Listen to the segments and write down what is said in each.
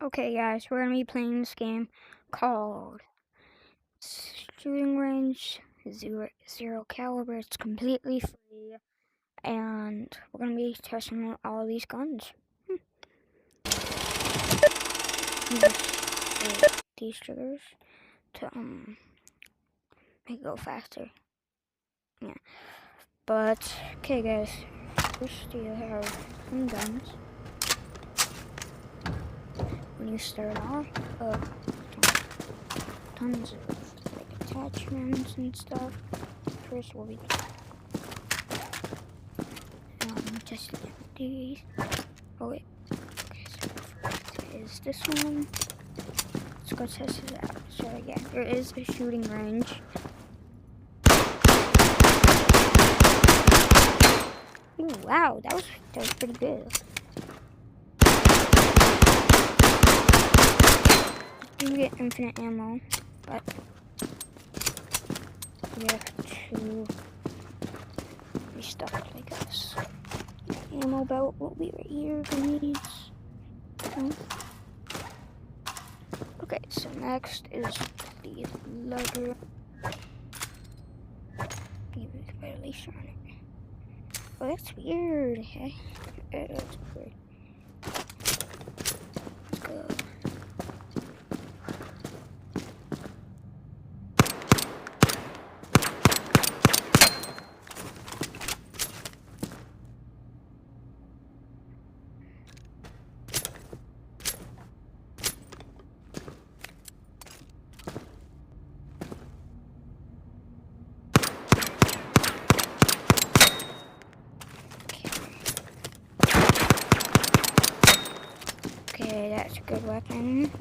Okay, guys, we're gonna be playing this game called Shooting Range Zero Caliber. It's completely free, and we're gonna be testing out all these guns. These triggers to make it go faster. Yeah, but okay, guys. First, you have some guns. When you start off, tons of attachments and stuff. First we'll be testing these. Oh wait, okay, so first is this one. Let's go test it out. So yeah, there is a shooting range. Ooh, wow, that was pretty good. You get infinite ammo, but you have to restock like this. The ammo belt will be right here if you need. Okay, so next is the lugger. You can put a laser on it. Oh, that's weird. Hey, that's weird. Let's go. Okay, that's a good weapon.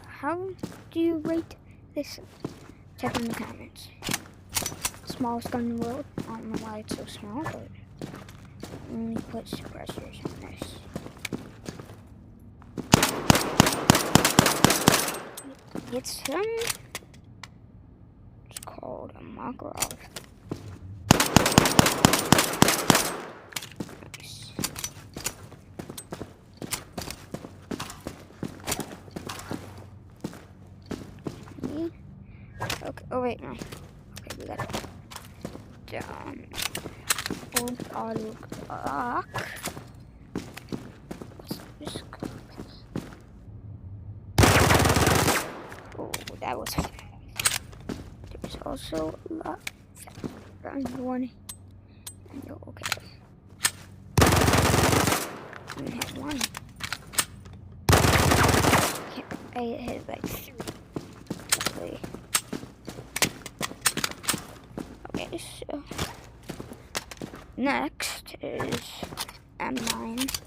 How do you rate this? Type in the comments. Smallest gun in the world. I don't know why it's so small, but only put suppressors on this. It's called a Makarov. Nice. Okay. Oh wait, no. Okay, we got it. Old auto clock. What's this called? Oh, that was fast. There's also a lot around one. Okay. I only had one. I hit like 3. Okay. Okay, so next is M9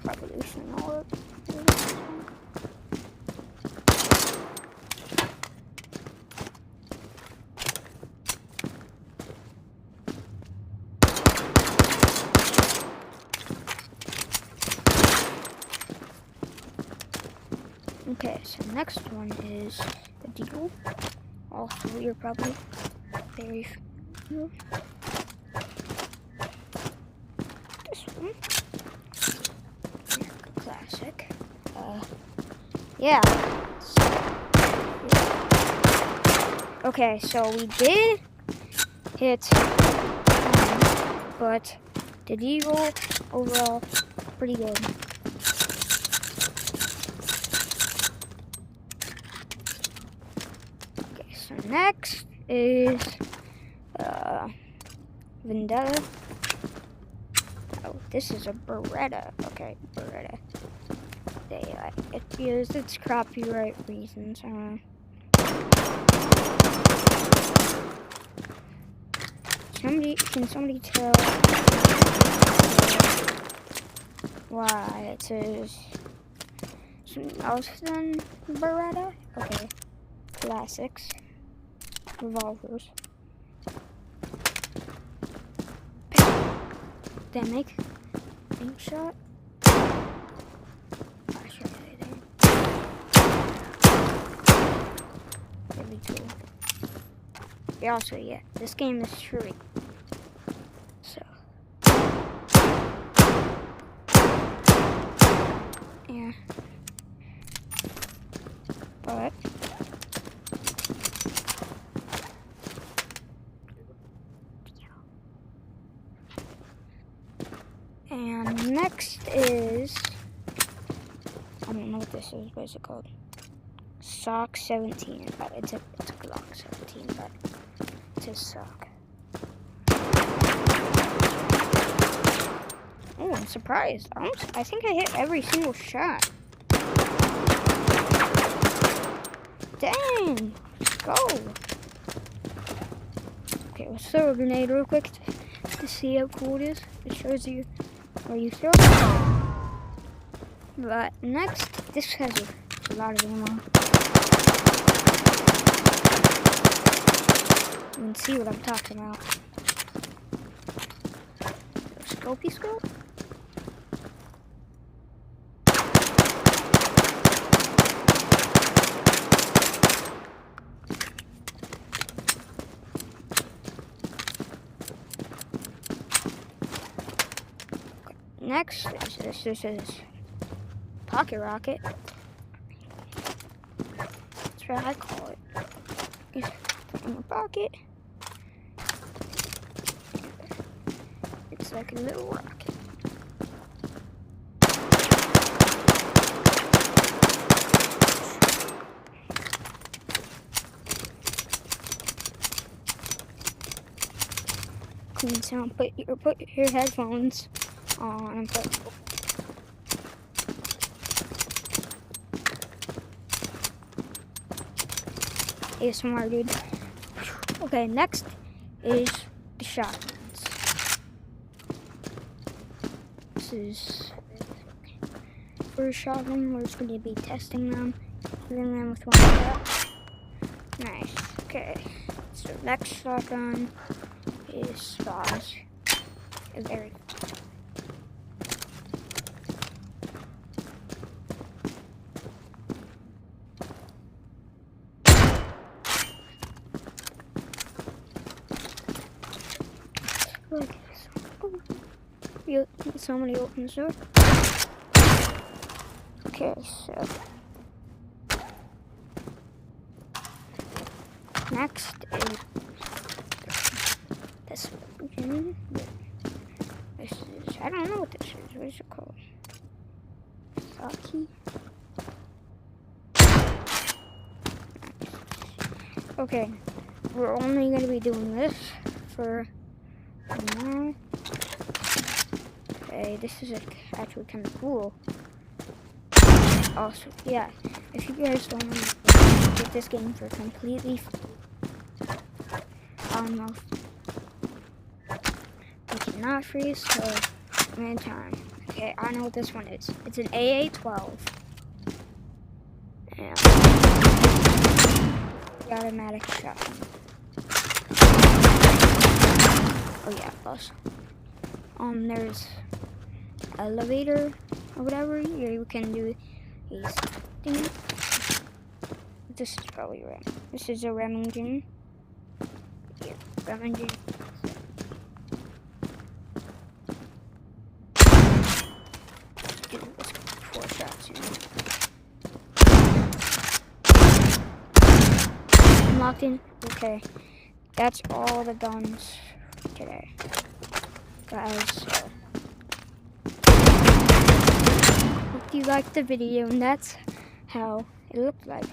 Revolution War. Okay, so next one is the Deagle. All three are probably very familiar. This one, America Classic. Yeah. Okay, so we did hit, but the Deagle overall pretty good. So next is Vendetta. Oh, this is a Beretta. Okay, Beretta. It because it's copyright reasons. Can somebody tell why it says something else than Beretta? Okay, classics. Revolvers. Did I make a shot? I should have it there. That'd be cool. Yeah, also, yeah, this game is free. So. Yeah. But and next is, I don't know what this is. What is it called? Sock 17. But it's a Glock 17, but it's a sock. Oh, I'm surprised. I think I hit every single shot. Dang! Let's go! Okay, let's throw a grenade real quick to see how cool it is. It shows you where you throw it. But next, this has a lot of ammo. You can see what I'm talking about. Scopey scope? Next, this is pocket rocket. That's what I call it. It's in my pocket. It's like a little rocket. Clean sound. Put your headphones on and put. ASMR, dude. Okay, next is the shotguns. This is first shotgun. We're just going to be testing them, hitting them with one shot. Nice. Okay. So next shotgun is Spas. Very. Look, somebody opens the door. Okay, so next is this one. This is, I don't know what this is. What is it called? Saki. Okay, we're only going to be doing this for now. Okay, this is actually kind of cool. Also, yeah, if you guys don't want to get this game for completely free, almost, we cannot freeze, so I'm in time. Okay, I know what this one is. It's an AA-12. And automatic shotgun. Oh yeah, plus. There's elevator or whatever. You can do these things. This is probably Rem. This is a Remington. Yeah, Remington. Dude, let's go 4 shots in. I'm locked in. Okay, that's all the guns for today, guys. Hope you liked the video, and that's how it looked like.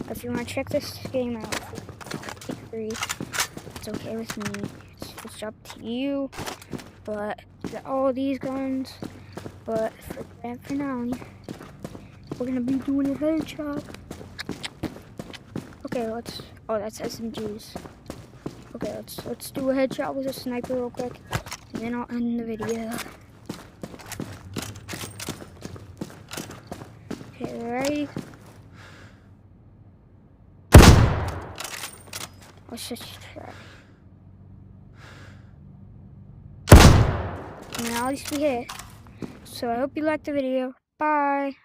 If you want to check this game out for free, it's okay with me. It's up to you. But all these guns. But for now, we're gonna be doing a headshot. Okay, let's. Oh, that's SMGs. Okay, let's do a headshot with a sniper real quick, and then I'll end the video. Okay, ready? Let's just try. And at least we hit. So I hope you liked the video. Bye.